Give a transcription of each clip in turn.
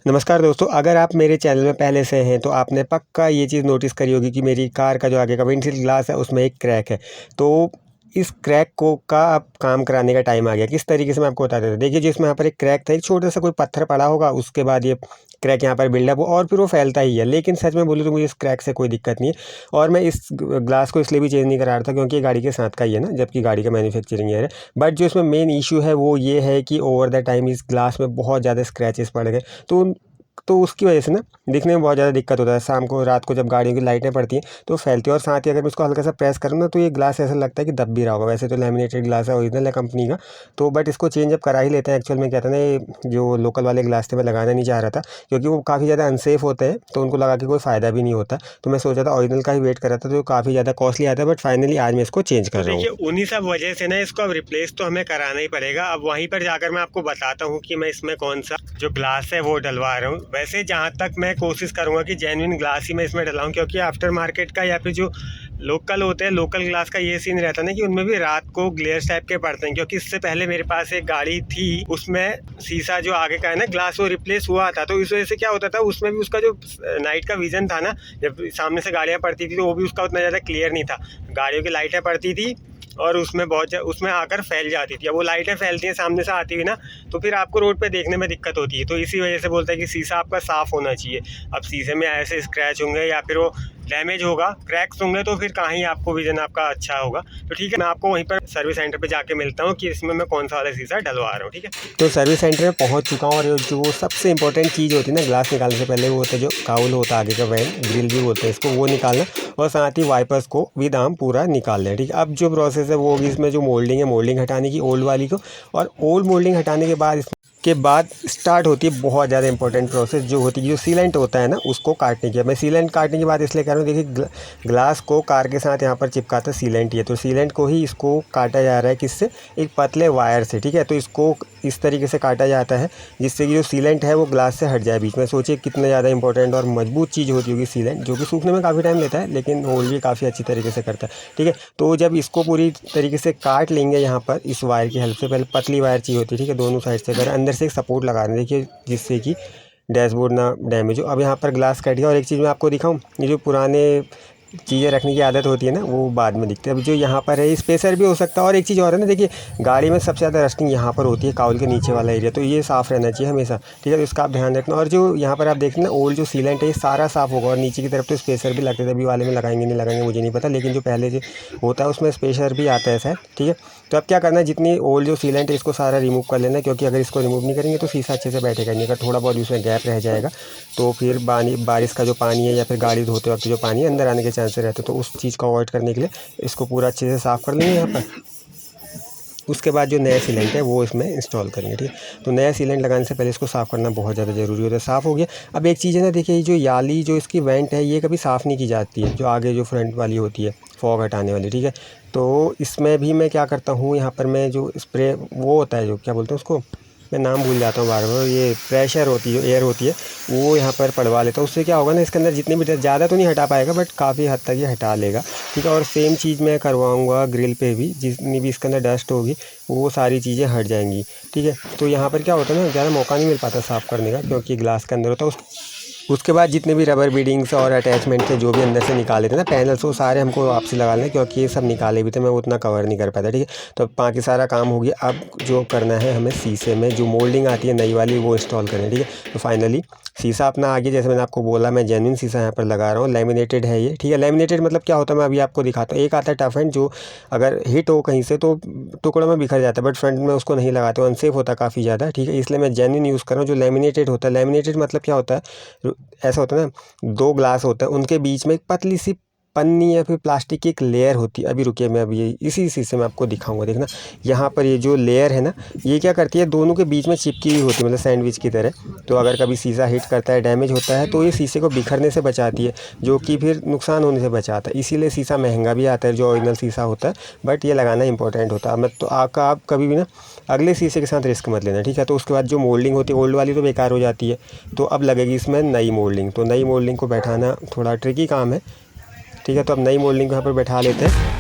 नमस्कार दोस्तों, अगर आप मेरे चैनल में पहले से हैं तो आपने पक्का ये चीज़ नोटिस करी होगी कि मेरी कार का जो आगे का विंडशील्ड ग्लास है उसमें एक क्रैक है। तो इस क्रैक को का अब काम कराने का टाइम आ गया। किस तरीके से मैं आपको बता देता हूँ। देखिए, जो इसमें यहाँ पर एक क्रैक था, एक छोटा-सा कोई पत्थर पड़ा होगा, उसके बाद ये क्रैक यहाँ पर बिल्डअप हो और फिर वो फैलता ही है। लेकिन सच में बोलूँ तो मुझे इस क्रैक से कोई दिक्कत नहीं है और मैं इस ग्लास को इसलिए भी चेंज नहीं करा रहा था क्योंकि ये गाड़ी के साथ का ही है ना, जबकि गाड़ी का मैन्युफैक्चरिंग ईयर है। बट जो इसमें मेन इश्यू है वो ये है कि ओवर द टाइम इस ग्लास में बहुत ज़्यादा स्क्रैचेस पड़ गए। तो उसकी वजह से ना दिखने में बहुत ज़्यादा दिक्कत होता है। शाम को, रात को जब गाड़ियों की लाइटें पड़ती हैं तो फैलती है और साथ ही अगर मैं इसको हल्का सा प्रेस करूँ ना तो ये ग्लास ऐसा लगता है कि दब भी रहा होगा। वैसे तो लैमिनेटेड ग्लास है, ओरिजिनल है कंपनी का, तो बट इसको चेंज अप करा ही लेते हैं। एक्चुअल में क्या था ना, ये जो लोकल वाले ग्लास थे मैं लगाना नहीं चाह रहा था क्योंकि वो काफ़ी ज़्यादा अनसेफ होते हैं, तो उनको लगा के कोई फ़ायदा भी नहीं होता। तो मैं सोचा था ओरिजिनल का ही वेट कर रहा था, जो काफ़ी ज़्यादा कॉस्टली आता है, बट फाइनली आज मैं इसको चेंज कर रहा हूँ। देखिए, उन्हीं सब वजह से ना इसको अब रिप्लेस तो हमें कराना ही पड़ेगा। अब वहीं पर जाकर मैं आपको बताता हूँ कि मैं इसमें कौन सा जो ग्लास है वो डलवा रहा हूँ। वैसे जहाँ तक मैं कोशिश करूँगा कि जेन्युइन ग्लास ही मैं इसमें डलाऊँ, क्योंकि आफ्टर मार्केट का या फिर जो लोकल होते हैं, लोकल ग्लास का ये सीन रहता है ना कि उनमें भी रात को ग्लेयर्स टाइप के पड़ते हैं। क्योंकि इससे पहले मेरे पास एक गाड़ी थी, उसमें शीशा जो आगे का है ना ग्लास, वो रिप्लेस हुआ था। तो इस वजह से क्या होता था, उसमें भी उसका जो नाइट का विजन था ना, जब सामने से गाड़ियाँ पड़ती थी तो वो भी उसका उतना ज़्यादा क्लियर नहीं था। गाड़ियों की लाइटें पड़ती थी और उसमें आकर फैल जाती थी। अब वो लाइटें फैलती हैं सामने से आती हुई ना, तो फिर आपको रोड पे देखने में दिक्कत होती है। तो इसी वजह से बोलते हैं कि शीशा आपका साफ़ होना चाहिए। अब शीशे में ऐसे स्क्रैच होंगे या फिर वो डैमेज होगा, क्रैक्स होंगे, तो फिर कहाँ ही आपको विजन आपका अच्छा होगा। तो ठीक है, मैं आपको वहीं पर सर्विस सेंटर पे जाके मिलता हूँ कि इसमें मैं कौन सा वाला शीशा डलवा रहा हूँ। ठीक है, तो सर्विस सेंटर में पहुँच चुका हूँ और जो सबसे इंपॉर्टेंट चीज़ होती है ना ग्लास निकालने से पहले, वो होता है जो काउल होता है आगे का, वेंट ग्रिल भी बोलते हैं इसको, वो निकालना और साथ ही वाइपर्स को विद आर्म पूरा निकाल लें। ठीक है, अब जो प्रोसेस है वो होगी, इसमें जो मोल्डिंग है, मोल्डिंग हटाने की ओल्ड वाली को, और ओल्ड मोल्डिंग हटाने के बाद स्टार्ट होती है बहुत ज़्यादा इंपॉर्टेंट प्रोसेस, जो होती है जो सीलेंट होता है ना उसको काटने की। मैं सीलेंट काटने की बात इसलिए कर रहा हूँ, देखिए ग्लास को कार के साथ यहाँ पर चिपकाता सीलेंट ही है, तो सीलेंट को ही इसको काटा जा रहा है। किससे? एक पतले वायर से। ठीक है, तो इसको इस तरीके से काटा जाता है जिससे कि जो सीलेंट है वो ग्लास से हट जाए बीच में। सोचिए कितना ज़्यादा इंपॉर्टेंट और मजबूत चीज़ होती होगी सीलेंट, जो कि सूखने में काफ़ी टाइम लेता है लेकिन होल्ड भी काफ़ी अच्छी तरीके से करता है। ठीक है, तो जब इसको पूरी तरीके से काट लेंगे यहाँ पर इस वायर की हेल्प से, पहले पतली वायर चाहिए होती है, ठीक है, दोनों साइड से अगर अंदर से एक सपोर्ट लगा दें, देखिए, जिससे कि डैशबोर्ड ना डैमेज हो। अब यहाँ पर ग्लास कट गया और एक चीज़ मैं आपको दिखाऊं, ये जो पुराने चीज़ें रखने की आदत होती है ना वो बाद में दिखती है। अब जो यहाँ पर है स्पेसर भी हो सकता है, और एक चीज़ और है ना, देखिए गाड़ी में सबसे ज़्यादा रस्टिंग यहाँ पर होती है, काउल के नीचे वाला एरिया, तो ये साफ़ रहना चाहिए हमेशा। ठीक है, तो इसका आप ध्यान रखना। और जो यहाँ पर आप देखते हैं ना ओल्ड जो सीलेंट है, ये सारा साफ़ होगा और नीचे की तरफ तो स्पेसर भी लगते थे। अभी वाले में लगाएंगे नहीं लगाएंगे मुझे नहीं पता, लेकिन जो पहले जो होता है उसमें स्पेसर भी आता है शायद। ठीक है, तो अब क्या करना है, जितनी ओल्ड जो सीलेंट है इसको सारा रिमूव कर लेना है, क्योंकि अगर इसको रिमूव नहीं करेंगे तो शीशा अच्छे से बैठेगा नहीं। अगर थोड़ा बहुत उसमें गैप रह जाएगा तो फिर बारिश का जो पानी है या फिर गाड़ी धोते वक्त जो पानी है अंदर आने के चांसेस रहते हैं, तो उस चीज़ को अवॉइड करने के लिए इसको पूरा अच्छे से साफ़ कर लेंगे यहाँ पर। उसके बाद जो नया सीलेंट है वो इसमें इंस्टॉल करेंगे। ठीक है, तो नया सीलेंट लगाने से पहले इसको साफ़ करना बहुत ज़्यादा ज़रूरी होता है। साफ़ हो गया। अब एक चीज़ है ना, देखिए, ये जो याली जो इसकी वेंट है ये कभी साफ़ नहीं की जाती है, जो आगे जो फ्रंट वाली होती है फॉग हटाने वाली। ठीक है, तो इसमें भी मैं क्या करता हूँ, यहाँ पर मैं जो स्प्रे वो होता है, जो क्या बोलते हैं उसको, मैं नाम भूल जाता हूँ बार बार, ये प्रेशर होती है, जो एयर होती है, वो यहाँ पर पड़वा लेता हूँ। उससे क्या होगा ना, इसके अंदर जितनी भी ज़्यादा तो नहीं हटा पाएगा बट काफ़ी हद तक ये हटा लेगा। ठीक है, और सेम चीज़ मैं करवाऊँगा ग्रिल पे भी, जितनी भी इसके अंदर डस्ट होगी वो सारी चीज़ें हट जाएंगी। ठीक है, तो यहाँ पर क्या होता है ना, ज़्यादा मौका नहीं मिल पाता साफ़ करने का क्योंकि ग्लास के अंदर होता है। उसके बाद जितने भी रबर बीडिंग्स और अटैचमेंट थे जो भी अंदर से निकाले थे ना पैनल्स, वो सारे हमको वापसी लगा लें, क्योंकि ये सब निकाले भी थे, मैं वो उतना कवर नहीं कर पाता। ठीक है, तो अब बाकी सारा काम हो गया। अब जो करना है हमें, शीशे में जो मोल्डिंग आती है नई वाली वो इंस्टॉल करनी है। ठीक है, तो फाइनली शीशा अपना आ गया। जैसे मैंने आपको बोला, मैं जेन्युइन शीशा यहाँ पर लगा रहा हूँ, लैमिनेटेड है ये। ठीक है, लैमिनेटेड मतलब क्या होता है मैं अभी आपको दिखाता हूँ। एक आता है टफ एंड, जो अगर हिट हो कहीं से तो टुकड़ों में बिखर जाता है, बट फ्रंट में उसको नहीं लगाते, अनसेफ होता है काफ़ी ज़्यादा। ठीक है, इसलिए मैं जेन्युइन यूज़ कर रहा हूँ जो लैमिनेटेड होता है। लैमिनेटेड मतलब क्या होता है, ऐसा होता है ना, दो ग्लास होता है, उनके बीच में एक पतली सी पन्नी या फिर प्लास्टिक की एक लेयर होती है। अभी रुकिए, मैं अभी इसी शीशे में आपको दिखाऊंगा। देखना, यहाँ पर ये जो लेयर है ना, ये क्या करती है, दोनों के बीच में चिपकी हुई होती है, मतलब सैंडविच की तरह। तो अगर कभी शीशा हिट करता है, डैमेज होता है, तो ये शीशे को बिखरने से बचाती है, जो कि फिर नुकसान होने से बचाता है। इसीलिए शीशा महंगा भी आता है जो ओरिजिनल शीशा होता है, बट ये लगाना इंपॉर्टेंट होता है। मैं तो आप कभी भी ना अगले शीशे के साथ रिस्क मत लेना। ठीक है, तो उसके बाद जो मोल्डिंग होती है ओल्ड वाली तो बेकार हो जाती है, तो अब लगेगी इसमें नई मोल्डिंग। तो नई मोल्डिंग को बैठाना थोड़ा ट्रिकी काम है। ठीक है, तो अब नई मोल्डिंग को यहाँ पर बैठा लेते हैं।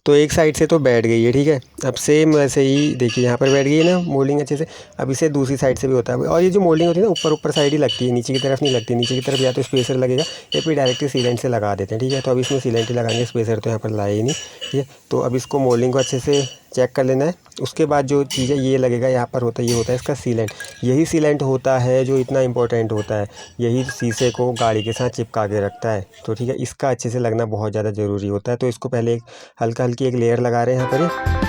तो एक साइड से तो बैठ गई है, ठीक है। अब सेम वैसे ही देखिए यहाँ पर बैठ गई है ना मोल्डिंग अच्छे से। अब इसे दूसरी साइड से भी होता है, और ये जो मोल्डिंग होती है ना ऊपर साइड ही लगती है, नीचे की तरफ नहीं लगती। नीचे की तरफ या तो स्पेसर लगेगा या फिर डायरेक्टली सीलेंट से लगा देते हैं, ठीक है। तो अब इसमें सीलेंट ही लगाएंगे, स्पेसर तो यहाँ पर लाए ही नहीं, ठीक है। तो अब इसको मोल्डिंग को अच्छे से चेक कर लेना है। उसके बाद जो चीज़ है ये लगेगा यहाँ पर होता है, ये होता है इसका सीलेंट। यही सीलेंट होता है जो इतना इंपॉर्टेंट होता है, यही शीशे को गाड़ी के साथ चिपका के रखता है। तो ठीक है, इसका अच्छे से लगना बहुत ज़्यादा ज़रूरी होता है। तो इसको पहले एक हल्की एक लेयर लगा रहे हैं यहाँ पर।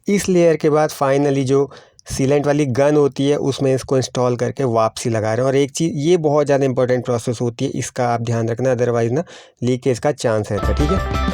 इस लेयर के बाद फाइनली जो सीलेंट वाली गन होती है उसमें इसको इंस्टॉल करके वापसी लगा रहे हैं। और एक चीज़ ये बहुत ज़्यादा इंपॉर्टेंट प्रोसेस होती है, इसका आप ध्यान रखना, अदरवाइज़ ना लीकेज का चांस रहता है, ठीक है।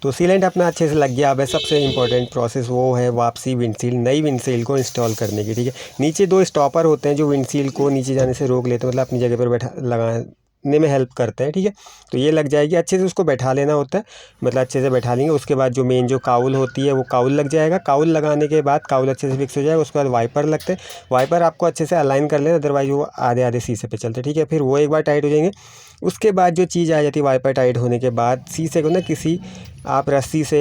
तो सीलेंट अपना अच्छे से लग गया। अब है सबसे इम्पोर्टेंट प्रोसेस, वो है वापसी विंडशील्ड, नई विंडशील्ड को इंस्टॉल करने की, ठीक है। नीचे 2 स्टॉपर होते हैं जो विंडशील्ड को नीचे जाने से रोक लेते हैं, मतलब अपनी जगह पर बैठा लगाने में हेल्प करते हैं, ठीक है। तो ये लग जाएगी, अच्छे से उसको बैठा लेना होता है, मतलब अच्छे से बैठा लेंगे। उसके बाद जो मेन जो काउल होती है वो काउल लग जाएगा। काउल लगाने के बाद काउल अच्छे से फिक्स हो जाएगा। उसके बाद वाइपर लगते हैं, वाइपर आपको अच्छे से अलाइन कर लेना, अदरवाइज वो आधे आधे शीशे पे चलते, ठीक है। फिर वो एक बार टाइट हो जाएंगे। उसके बाद जो चीज़ आ जाती है, वाइपर टाइट होने के बाद शीशे को ना किसी आप रस्सी से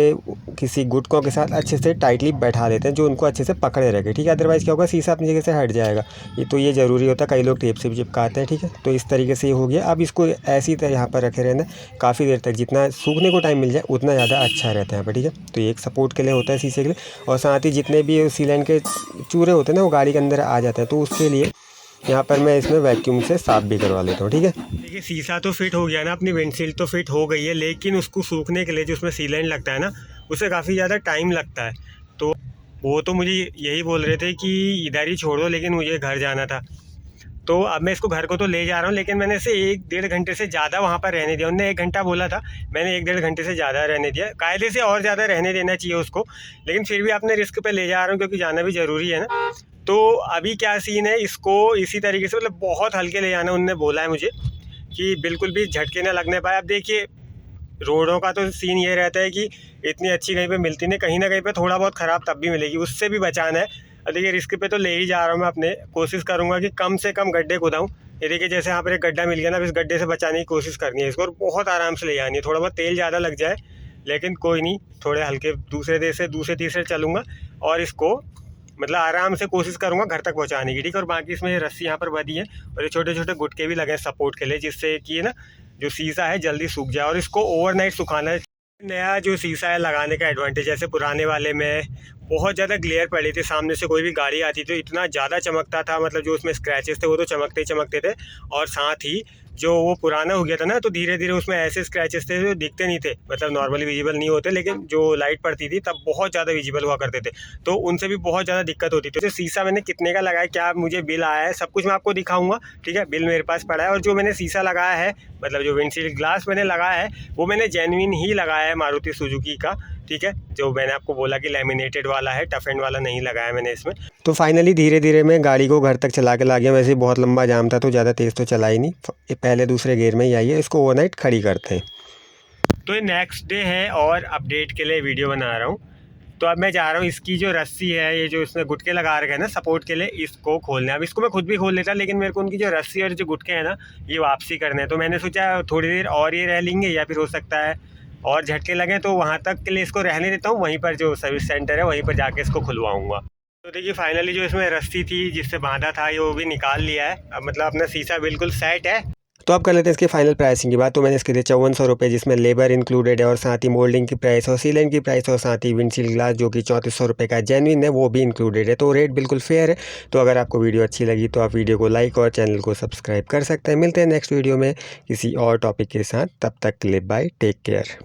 किसी गुटकों के साथ अच्छे से टाइटली बैठा देते हैं, जो उनको अच्छे से पकड़े रखे, ठीक है। अदरवाइज़ क्या होगा, शीशा अपनी जगह से हट जाएगा। ये ज़रूरी होता है, कई लोग टेप से भी चिपकाते हैं, ठीक है। तो इस तरीके से ये हो गया। अब इसको ऐसी तरह यहाँ पर रखे रहना काफ़ी देर तक, जितना सूखने को टाइम मिल जाए उतना ज़्यादा अच्छा रहता है यहाँ पर, ठीक है। तो ये एक सपोर्ट के लिए होता है शीशे के लिए, और साथ ही जितने भी सीलेंट के चूरे होते हैं ना वो गाड़ी के अंदर आ जाते हैं, तो उसके लिए यहाँ पर मैं इसमें वैक्यूम से साफ़ भी करवा लेता हूँ, ठीक है। देखिए शीशा तो फिट हो गया ना, अपनी विंडशील्ड तो फिट हो गई है, लेकिन उसको सूखने के लिए जो उसमें सीलेंट लगता है ना, उसे काफ़ी ज़्यादा टाइम लगता है। तो वो तो मुझे यही बोल रहे थे कि इधर ही छोड़ दो, लेकिन मुझे घर जाना था। तो अब मैं इसको घर को तो ले जा रहा हूँ, लेकिन मैंने इसे 1-1.5 घंटे से ज़्यादा वहाँ पर रहने दिया। उन्होंने 1 घंटा बोला था, मैंने 1-1.5 घंटे से ज़्यादा रहने दिया। कायदे से और ज़्यादा रहने देना चाहिए उसको, लेकिन फिर भी अपने रिस्क पे ले जा रहा हूँ क्योंकि जाना भी ज़रूरी है ना। तो अभी क्या सीन है, इसको इसी तरीके से मतलब बहुत हल्के ले जाना उन्होंने बोला है मुझे, कि बिल्कुल भी झटके ना लगने पाए। अब देखिए रोडों का तो सीन ये रहता है कि इतनी अच्छी कहीं पे मिलती नहीं, कहीं ना कहीं पे थोड़ा बहुत ख़राब तब भी मिलेगी, उससे भी बचाना है। अब देखिए रिस्क पे तो ले ही जा रहा हूँ मैं अपने, कोशिश करूँगा कि कम से कम गड्ढे खुदाऊँ। ये देखिए जैसे यहाँ पर एक गड्ढा मिल गया ना, अब इस गड्ढे से बचाने की कोशिश करनी है इसको, और बहुत आराम से ले जानी है। थोड़ा बहुत तेल ज़्यादा लग जाए लेकिन कोई नहीं, थोड़े हल्के दूसरे तीसरे चलूँगा, और इसको मतलब आराम से कोशिश करूँगा घर तक पहुँचाने की, ठीक है। और बाकी इसमें रस्सी यहाँ पर बंधी है, और ये छोटे छोटे गुटके भी लगे हैं सपोर्ट के लिए, जिससे कि ना जो शीशा है जल्दी सूख जाए। और इसको ओवरनाइट सुखाना है। नया जो शीशा है लगाने का एडवांटेज, जैसे पुराने वाले में बहुत ज़्यादा ग्लेयर पड़ी थी, सामने से कोई भी गाड़ी आती तो इतना ज़्यादा चमकता था, मतलब जो उसमें स्क्रैचेस थे वो तो चमकते ही चमकते थे। और साथ ही जो वो पुराना हो गया था ना, तो धीरे धीरे उसमें ऐसे स्क्रैचेस थे जो दिखते नहीं थे, मतलब नॉर्मली विजिबल नहीं होते, लेकिन जो लाइट पड़ती थी तब बहुत ज़्यादा विजिबल हुआ करते थे, तो उनसे भी बहुत ज़्यादा दिक्कत होती थी। तो शीशा मैंने कितने का लगाया, क्या मुझे बिल आया है, सब कुछ मैं आपको दिखाऊंगा, ठीक है। बिल मेरे पास पड़ा है। और जो मैंने शीशा लगाया है, मतलब जो विंडशील्ड ग्लास मैंने लगाया है, वो मैंने जेन्युइन ही लगाया है मारुति सुजुकी का, ठीक है। जो मैंने आपको बोला कि लैमिनेटेड वाला है, टफ एंड वाला नहीं लगाया मैंने इसमें। तो फाइनली धीरे धीरे मैं गाड़ी को घर तक चला के ला गया। वैसे बहुत लंबा जाम था तो ज़्यादा तेज़ तो चला ही नहीं, पहले दूसरे गियर में ही आई है। इसको ओवरनाइट खड़ी करते हैं। तो ये नेक्स्ट डे है और अपडेट के लिए वीडियो बना रहा हूँ। तो अब मैं जा रहा हूँ, इसकी जो रस्सी है, ये जो इसमें गुटके लगा रखे हैं ना सपोर्ट के लिए, इसको खोलना है। अब इसको मैं खुद भी खोल लेता, लेकिन मेरे को उनकी जो रस्सी और जो गुटके हैं ना, ये वापसी करने हैं। तो मैंने सोचा थोड़ी देर और ये रह लेंगे, या फिर हो सकता है और झटके लगे तो वहाँ तक के लिए इसको रहने देता हूँ, वहीं पर जो सर्विस सेंटर है वहीं पर जाके इसको खुलवाऊँगा। तो देखिए फाइनली जो इसमें रस्सी थी जिससे बांधा था, ये वो भी निकाल लिया है। अब मतलब अपना शीशा बिल्कुल सेट है। तो आप कर लेते हैं इसकी फाइनल प्राइसिंग की बात। तो मैंने इसके लिए 5400 रुपये, जिसमें लेबर इंक्लूडेड है और साथ ही मोल्डिंग की प्राइस और सीलिंग की प्राइस और साथ ही विंडशील्ड ग्लास जो कि 3400 रुपये का जेन्युइन है वो भी इंक्लूडेड है। तो रेट बिल्कुल फेयर है। तो अगर आपको वीडियो अच्छी लगी तो आप वीडियो को लाइक और चैनल को सब्सक्राइब कर सकते हैं। मिलते हैं नेक्स्ट वीडियो में किसी और टॉपिक के साथ। तब तक के लिए बाय, टेक केयर।